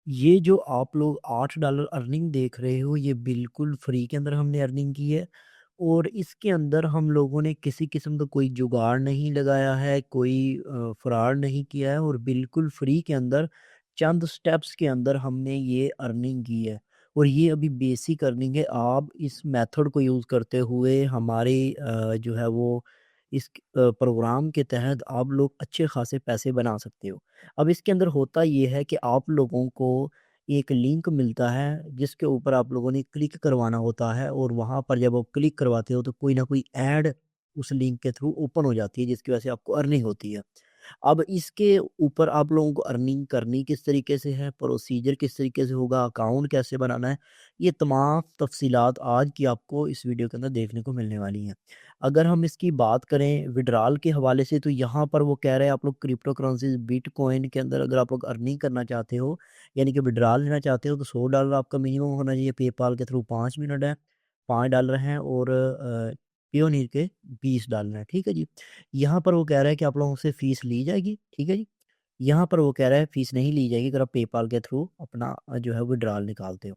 ये जो आप लोग $8 अर्निंग देख रहे हो, ये बिल्कुल फ्री के अंदर हमने अर्निंग की है। और इसके अंदर हम लोगों ने किसी किस्म का कोई जुगाड़ नहीं लगाया है, कोई फ्रॉड नहीं किया है, और बिल्कुल फ्री के अंदर चंद स्टेप्स के अंदर हमने ये अर्निंग की है। और ये अभी बेसिक अर्निंग है। आप इस मेथड को यूज़ करते हुए हमारे जो है वो इस प्रोग्राम के तहत आप लोग अच्छे खासे पैसे बना सकते हो। अब इसके अंदर होता ये है कि आप लोगों को एक लिंक मिलता है जिसके ऊपर आप लोगों ने क्लिक करवाना होता है, और वहाँ पर जब आप क्लिक करवाते हो तो कोई ना कोई ऐड उस लिंक के थ्रू ओपन हो जाती है, जिसकी वजह से आपको अर्निंग होती है। अब इसके ऊपर आप लोगों को अर्निंग करनी किस तरीके से है, प्रोसीजर किस तरीके से होगा, अकाउंट कैसे बनाना है, ये तमाम तफ़सीलात आज की आपको इस वीडियो के अंदर देखने को मिलने वाली हैं। अगर हम इसकी बात करें विड्रॉल के हवाले से, तो यहाँ पर वो कह रहे हैं आप लोग क्रिप्टो करेंसीज़ बिटकॉइन के अंदर अगर आप लोग अर्निंग करना चाहते हो, यानी कि विड्रॉल लेना चाहते हो, तो $100 आपका मिनिमम होना चाहिए। पेपाल के थ्रू 5 मिनट है, $5 हैं, और पेयोनीर के $20 हैं। ठीक है जी। यहाँ पर वो कह रहा है कि आप लोगों से फ़ीस ली जाएगी, ठीक है जी। यहाँ पर वो कह रहा है फ़ीस नहीं ली जाएगी अगर आप पेपाल के थ्रू अपना जो है विड्रॉल निकालते हो।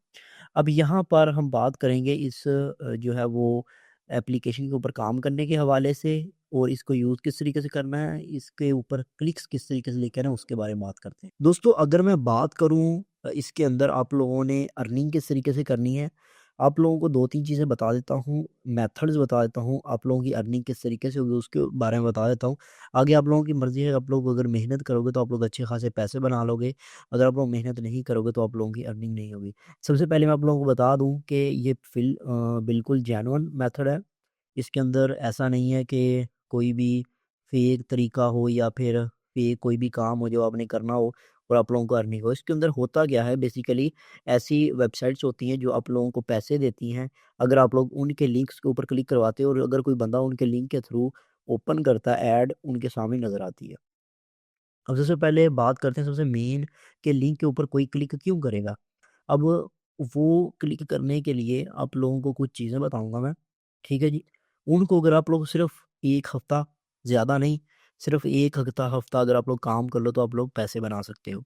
अब यहाँ पर हम बात करेंगे इस जो है वो एप्लीकेशन के ऊपर काम करने के हवाले से, और इसको यूज़ किस तरीके से करना है, इसके ऊपर क्लिक्स किस तरीके से लेके आना है, उसके बारे में बात करते हैं। दोस्तों, अगर मैं बात करूँ इसके अंदर आप लोगों ने अर्निंग किस तरीके से करनी है, आप लोगों को 2-3 चीज़ें बता देता हूँ, मेथड्स बता देता हूँ, आप लोगों की अर्निंग किस तरीके से होगी उसके बारे में बता देता हूँ। आगे आप लोगों की मर्ज़ी है, आप लोग अगर मेहनत करोगे तो आप लोग अच्छे खासे पैसे बना लोगे, अगर आप लोग मेहनत नहीं करोगे तो आप लोगों की अर्निंग नहीं होगी। सबसे पहले मैं आप लोगों को बता दूँ कि ये बिल्कुल जेन्युइन मेथड है। इसके अंदर ऐसा नहीं है कि कोई भी फेक तरीका हो, या फिर फेक कोई भी काम हो जो आपने करना हो और आप लोगों को अर्निंग हो। इसके अंदर होता क्या है, बेसिकली ऐसी वेबसाइट्स होती हैं जो आप लोगों को पैसे देती हैं। अगर आप लोग उनके लिंक्स के ऊपर क्लिक करवाते हो, और अगर कोई बंदा उनके लिंक के थ्रू ओपन करता है, ऐड उनके सामने नज़र आती है। अब सबसे पहले बात करते हैं सबसे मेन, कि लिंक के ऊपर कोई क्लिक क्यों करेगा। अब वो क्लिक करने के लिए आप लोगों को कुछ चीज़ें बताऊँगा मैं, ठीक है जी। उनको अगर आप लोग सिर्फ़ 1 हफ़्ता, ज़्यादा नहीं, सिर्फ़ 1 हफ़्ता अगर आप लोग काम कर लो तो आप लोग पैसे बना सकते हो।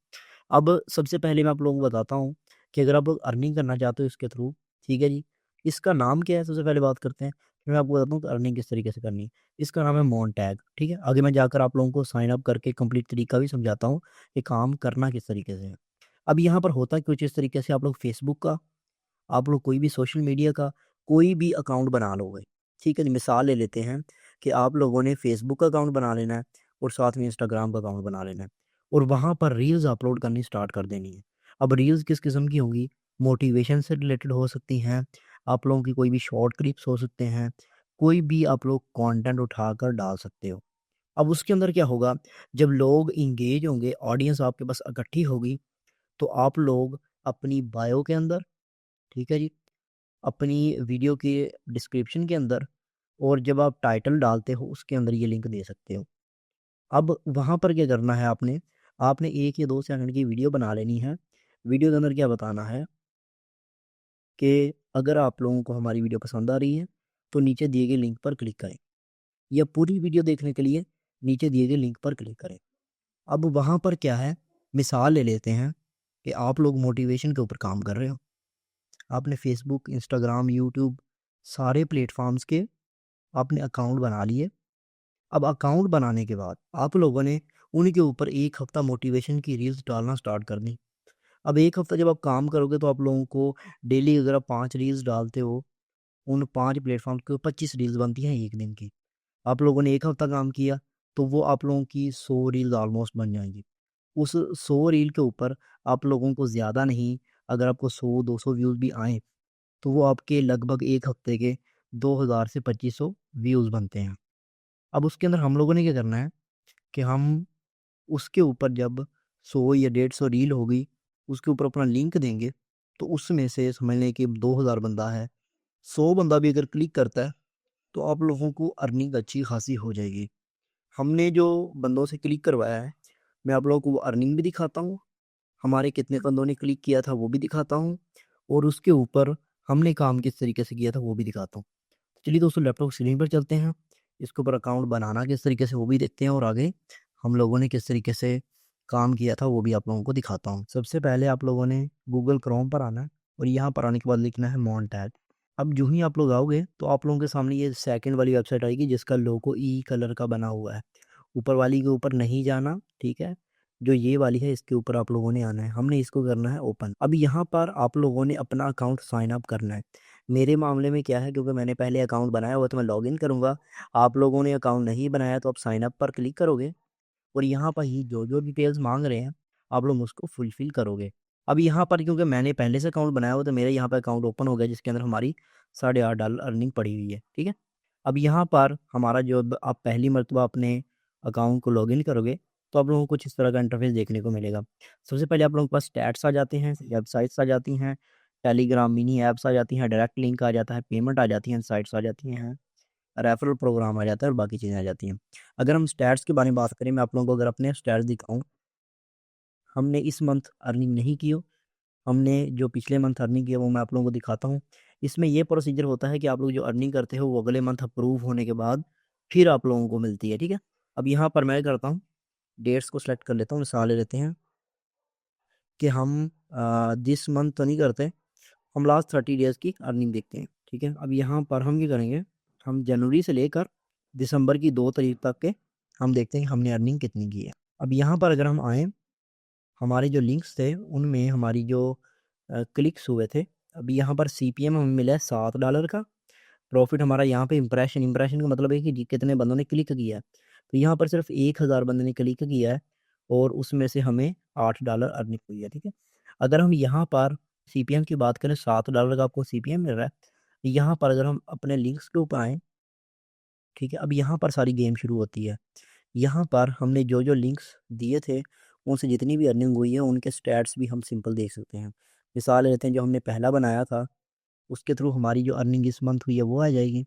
अब सबसे पहले मैं आप लोगों को बताता हूँ कि अगर आप लोग अर्निंग करना चाहते हो इसके थ्रू, ठीक है जी। इसका नाम क्या है, सबसे पहले बात करते हैं, फिर मैं आपको बताता हूँ कि अर्निंग किस तरीके से करनी है। इसका नाम है मोनेटैग, ठीक है। आगे मैं जाकर आप लोगों को साइन अप करके कंप्लीट तरीका भी समझाता हूँ कि काम करना किस तरीके से है। अब यहाँ पर होता कुछ इस तरीके से, आप लोग फेसबुक का, आप लोग कोई भी सोशल मीडिया का कोई भी अकाउंट बना लोगे, ठीक है जी। मिसाल ले लेते हैं कि आप लोगों ने फेसबुक का अकाउंट बना लेना है, और साथ में इंस्टाग्राम का अकाउंट बना लेना है, और वहाँ पर रील्स अपलोड करनी स्टार्ट कर देनी है। अब रील्स किस किस्म की होंगी, मोटिवेशन से रिलेटेड हो सकती हैं, आप लोगों की कोई भी शॉर्ट क्लिप्स हो सकते हैं, कोई भी आप लोग कंटेंट उठाकर डाल सकते हो। अब उसके अंदर क्या होगा, जब लोग इंगेज होंगे, ऑडियंस आपके पास इकट्ठी होगी, तो आप लोग अपनी बायो के अंदर, ठीक है जी, अपनी वीडियो के डिस्क्रिप्शन के अंदर, और जब आप टाइटल डालते हो उसके अंदर ये लिंक दे सकते हो। अब वहाँ पर क्या करना है आपने, आपने 1 या 2 सेकंड की वीडियो बना लेनी है। वीडियो के अंदर क्या बताना है कि अगर आप लोगों को हमारी वीडियो पसंद आ रही है, तो नीचे दिए गए लिंक पर क्लिक करें, या पूरी वीडियो देखने के लिए नीचे दिए गए लिंक पर क्लिक करें। अब वहाँ पर क्या है, मिसाल ले लेते हैं कि आप लोग मोटिवेशन के ऊपर काम कर रहे हो। आपने फ़ेसबुक, इंस्टाग्राम, यूट्यूब सारे प्लेटफ़ॉर्म्स के आपने अकाउंट बना लिए। अब अकाउंट बनाने के बाद आप लोगों ने उनके ऊपर 1 हफ़्ता मोटिवेशन की रील्स डालना स्टार्ट कर दी। अब 1 हफ़्ता जब आप काम करोगे तो आप लोगों को डेली अगर आप 5 रील्स डालते हो, उन 5 प्लेटफ़ॉर्म के 25 रील्स बनती हैं 1 दिन की। आप लोगों ने 1 हफ़्ता काम किया, तो वो आप लोगों की 100 रील्स ऑलमोस्ट बन जाएँगी। उस 100 रील के ऊपर आप लोगों को ज़्यादा नहीं, अगर आपको 100-200 व्यूज़ भी आएँ, तो वो आपके लगभग 1 हफ़्ते के 2000 से 2500 व्यूज़ बनते हैं। अब उसके अंदर हम लोगों ने क्या करना है कि हम उसके ऊपर जब 100 या 150 रील होगी, उसके ऊपर अपना लिंक देंगे, तो उसमें से समझ लें कि 2000 बंदा है, 100 बंदा भी अगर क्लिक करता है, तो आप लोगों को अर्निंग अच्छी खासी हो जाएगी। हमने जो बंदों से क्लिक करवाया है, मैं आप लोगों को वो अर्निंग भी दिखाता हूँ, हमारे कितने बंदों ने क्लिक किया था वो भी दिखाता हूँ, और उसके ऊपर हमने काम किस तरीके से किया था वो भी दिखाता हूँ। चलिए दोस्तों, लैपटॉप स्क्रीन पर चलते हैं, इसके ऊपर अकाउंट बनाना किस तरीके से वो भी देखते हैं, और आगे हम लोगों ने किस तरीके से काम किया था वो भी आप लोगों को दिखाता हूँ। सबसे पहले आप लोगों ने गूगल क्रोम पर आना है और यहाँ पर आने के बाद लिखना है मॉन्टैग। अब जो ही आप लोग आओगे तो आप लोगों के सामने ये सेकंड वाली वेबसाइट आएगी जिसका लोगो ई कलर का बना हुआ है। ऊपर वाली के ऊपर नहीं जाना, ठीक है। जो ये वाली है इसके ऊपर आप लोगों ने आना है, हमने इसको करना है ओपन। अब यहाँ पर आप लोगों ने अपना अकाउंट साइन अप करना है। मेरे मामले में क्या है, क्योंकि मैंने पहले अकाउंट बनाया हुआ तो मैं लॉगिन करूँगा। आप लोगों ने अकाउंट नहीं बनाया तो आप साइन अप पर क्लिक करोगे और यहाँ पर ही जो जो डिटेल्स मांग रहे हैं आप लोग उसको फुलफिल करोगे। अब यहाँ पर क्योंकि मैंने पहले से अकाउंट बनाया हुआ तो मेरे यहाँ पर अकाउंट ओपन हो गया जिसके अंदर हमारी $8.5 अर्निंग पड़ी हुई है, ठीक है। अब यहाँ पर हमारा जो आप पहली मरतबा अपने अकाउंट को लॉगिन करोगे तो आप लोगों को कुछ इस तरह का इंटरफेस देखने को मिलेगा। सबसे पहले आप लोगों के पास स्टैट्स आ जाते हैं, वेबसाइट्स आ जाती हैं, टेलीग्राम मिनी ऐप्स आ जाती हैं, डायरेक्ट लिंक आ जाता है, पेमेंट आ जाती हैं, साइट्स आ जाती हैं, रेफरल प्रोग्राम आ जाता है और बाकी चीज़ें आ जाती हैं। अगर हम स्टैट्स के बारे में बात करें, मैं आप लोगों को अगर अपने स्टैट्स दिखाऊँ, हमने इस मंथ अर्निंग नहीं की हो, हमने जो पिछले मंथ अर्निंग की है वो मैं आप लोगों को दिखाता हूँ। इसमें ये प्रोसीजर होता है कि आप लोग जो अर्निंग करते हो वो अगले मंथ अप्रूव होने के बाद फिर आप लोगों को मिलती है, ठीक है। अब यहाँ पर मैं करता हूँ, डेट्स को सिलेक्ट कर लेता हूँ, मिसाल ले लेते हैं कि हम दिस मंथ तो नहीं करते, हम लास्ट 30 डेज़ की अर्निंग देखते हैं, ठीक है। अब यहाँ पर हम क्या करेंगे, हम जनवरी से लेकर दिसंबर की 2 तारीख तक के हम देखते हैं कि हमने अर्निंग कितनी की है। अब यहाँ पर अगर हम आएँ, हमारे जो लिंक्स थे उनमें हमारी जो क्लिक्स हुए थे, अभी यहाँ पर सीपीएम हमें मिला है $7 का। प्रॉफिट हमारा यहाँ पे इम्प्रेशन का मतलब है कि कितने बंदों ने क्लिक किया है। तो यहाँ पर सिर्फ 1000 बंदे ने क्लिक किया है और उसमें से हमें $8 अर्निंग हुई है, ठीक है। अगर हम यहाँ पर सीपीएम की बात करें, $7 का आपको सीपीएम मिल रहा है। यहाँ पर अगर हम अपने लिंक्स के ऊपर आएँ, ठीक है, अब यहाँ पर सारी गेम शुरू होती है। यहाँ पर हमने जो जो लिंक्स दिए थे उनसे जितनी भी अर्निंग हुई है उनके स्टैट्स भी हम सिंपल देख सकते हैं। मिसाल लेते हैं, जो हमने पहला बनाया था उसके थ्रू हमारी जो अर्निंग इस मंथ हुई है वो आ जाएगी,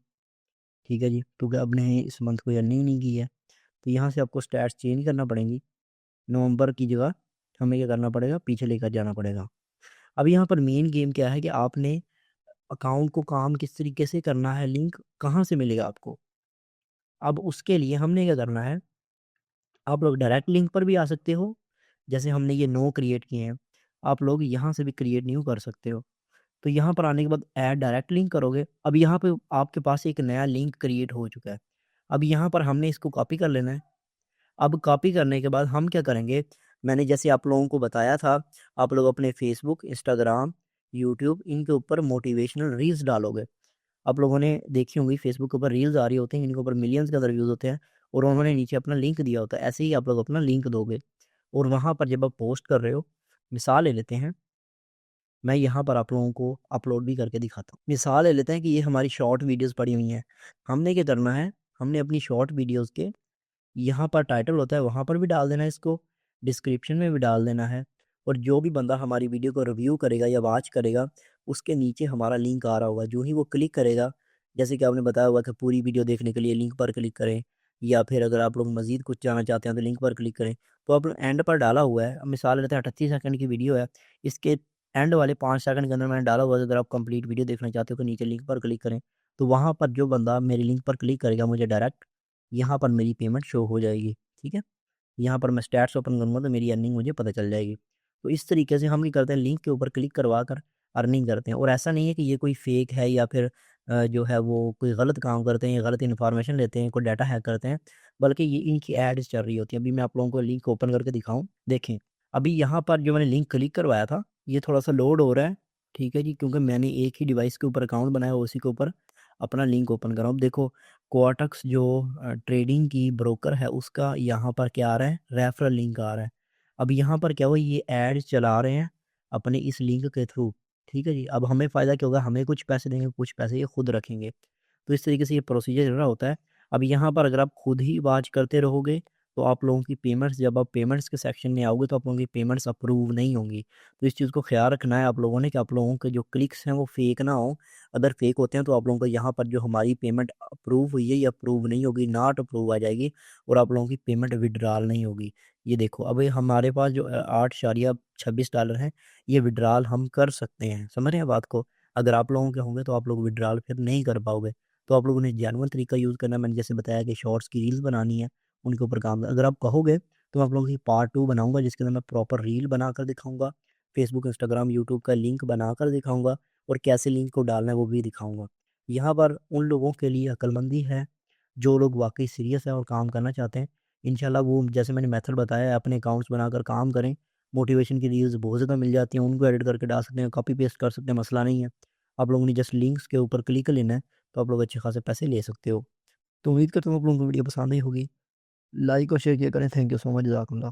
ठीक है जी, क्योंकि अब ने इस मंथ कोई अर्निंग नहीं की है। तो यहाँ से आपको स्टैट्स चेंज करना पड़ेंगी, नवंबर की जगह हमें क्या करना पड़ेगा, पीछे लेकर जाना पड़ेगा। अब यहाँ पर मेन गेम क्या है कि आपने अकाउंट को काम किस तरीके से करना है, लिंक कहाँ से मिलेगा आपको। अब उसके लिए हमने क्या करना है, आप लोग डायरेक्ट लिंक पर भी आ सकते हो, जैसे हमने ये 9 क्रिएट किए हैं, आप लोग यहाँ से भी क्रिएट न्यू कर सकते हो। तो यहाँ पर आने के बाद ऐड डायरेक्ट लिंक करोगे, अब यहाँ पे आपके पास एक नया लिंक क्रिएट हो चुका है। अब यहाँ पर हमने इसको कॉपी कर लेना है। अब कॉपी करने के बाद हम क्या करेंगे, मैंने जैसे आप लोगों को बताया था, आप लोग अपने फेसबुक, इंस्टाग्राम, यूट्यूब इनके ऊपर मोटिवेशनल रील्स डालोगे। आप लोगों ने देखी होंगी फेसबुक के ऊपर रील्स आ रही होती हैं, इनके ऊपर मिलियंस के अंदर व्यूज़ होते हैं और उन्होंने नीचे अपना लिंक दिया होता है। ऐसे ही आप लोग अपना लिंक दोगे और वहाँ पर जब आप पोस्ट कर रहे हो, मिसाल ले लेते हैं, मैं यहाँ पर आप लोगों को अपलोड भी करके दिखाता हूँ। मिसाल ले लेते हैं कि ये हमारी शॉर्ट वीडियोज़ पड़ी हुई हैं। हमने क्या करना है, हमने अपनी शॉर्ट वीडियोज़ के यहाँ पर टाइटल होता है वहाँ पर भी डाल देना है इसको, डिस्क्रिप्शन में भी डाल देना है और जो भी बंदा हमारी वीडियो को रिव्यू करेगा या वॉच करेगा, उसके नीचे हमारा लिंक आ रहा होगा। जो ही वो क्लिक करेगा, जैसे कि आपने बताया हुआ कि पूरी वीडियो देखने के लिए लिंक पर क्लिक करें या फिर अगर आप लोग मज़ीद कुछ जानना चाहते हैं तो लिंक पर क्लिक करें। तो आप एंड पर डाला हुआ है, अब मिसाल लेते हैं 38 सेकंड की वीडियो है, इसके एंड वाले 5 सेकंड के अंदर मैंने डाला हुआ है, अगर आप कंप्लीट वीडियो देखना चाहते हो तो नीचे लिंक पर क्लिक करें। तो वहाँ पर जो बंदा मेरी लिंक पर क्लिक करेगा मुझे डायरेक्ट यहाँ पर मेरी पेमेंट शो हो जाएगी, ठीक है। यहाँ पर मैं स्टैट्स ओपन करूँगा तो मेरी अर्निंग मुझे पता चल जाएगी। तो इस तरीके से हम क्या करते हैं, लिंक के ऊपर क्लिक करवा कर अर्निंग करते हैं और ऐसा नहीं है कि ये कोई फेक है या फिर जो है वो कोई गलत काम करते हैं या गलत इन्फॉर्मेशन लेते हैं, कोई डाटा हैक करते हैं, बल्कि ये इनकी एड्स चल रही होती हैं। अभी मैं आप लोगों को लिंक ओपन करके दिखाऊँ, देखें। अभी यहाँ पर जो मैंने लिंक क्लिक करवाया था ये थोड़ा-सा लोड हो रहा है, ठीक है जी, क्योंकि मैंने एक ही डिवाइस के ऊपर अकाउंट बनाया उसी के ऊपर अपना लिंक ओपन कर रहा हूँ। अब देखो, क्वार्टक्स जो ट्रेडिंग की ब्रोकर है उसका यहाँ पर क्या आ रहा है, रेफरल लिंक आ रहा है। अब यहाँ पर क्या हुआ, ये ऐड चला रहे हैं अपने इस लिंक के थ्रू, ठीक है जी। अब हमें फ़ायदा क्या होगा, हमें कुछ पैसे देंगे, कुछ पैसे ये खुद रखेंगे। तो इस तरीके से ये प्रोसीजर चल रहा होता है। अब यहाँ पर अगर आप खुद ही वॉच करते रहोगे तो आप लोगों की पेमेंट्स, जब आप पेमेंट्स के सेक्शन में आओगे तो आप लोगों की पेमेंट्स अप्रूव नहीं होंगी। तो इस चीज़ को ख़्याल रखना है आप लोगों ने कि आप लोगों के जो क्लिक्स हैं वो फ़ेक ना हो। अगर फेक होते हैं तो आप लोगों को यहाँ पर जो हमारी पेमेंट अप्रूव हुई है ये अप्रूव नहीं होगी, नॉट अप्रूव आ जाएगी और आप लोगों की पेमेंट विड्रॉल नहीं होगी। ये देखो, अब ये हमारे पास जो $8.26 हैं, ये विड्रॉल हम कर सकते हैं, समझ रहे हैं बात को। अगर आप लोगों के होंगे तो आप लोग विड्रॉल फिर नहीं कर पाओगे। तो आप लोगों ने जेन्युइन तरीका यूज़ करना है, मैंने जैसे बताया कि शॉर्ट्स की रील्स बनानी है, उनके ऊपर काम अगर आप कहोगे तो मैं आप लोगों की पार्ट 2 बनाऊँगा जिसके अंदर मैं प्रॉपर रील बनाकर दिखाऊँगा, फेसबुक, इंस्टाग्राम, यूट्यूब का लिंक बनाकर दिखाऊँगा और कैसे लिंक को डालना है वो भी दिखाऊँगा। यहाँ पर उन लोगों के लिए अक्लमंदी है, जो लोग वाक़ई सीरियस हैं और काम करना चाहते हैं। इंशाल्लाह वो जैसे मैंने मेथड बताया है अपने अकाउंट्स बनाकर काम करें। मोटिवेशन की रील्स बहुत ज़्यादा मिल जाती हैं, उनको एडिट करके डाल सकते हैं, कॉपी पेस्ट कर सकते हैं, मसला नहीं है। आप लोगों ने जस्ट लिंक्स के ऊपर क्लिक कर लेना है, तो आप लोग अच्छे खासे पैसे ले सकते हो। तो उम्मीद करता हूँ आप लोगों को वीडियो पसंद आई होगी। लाइक और शेयर किया करें। Thank you so much. जज़ाकल्लाह।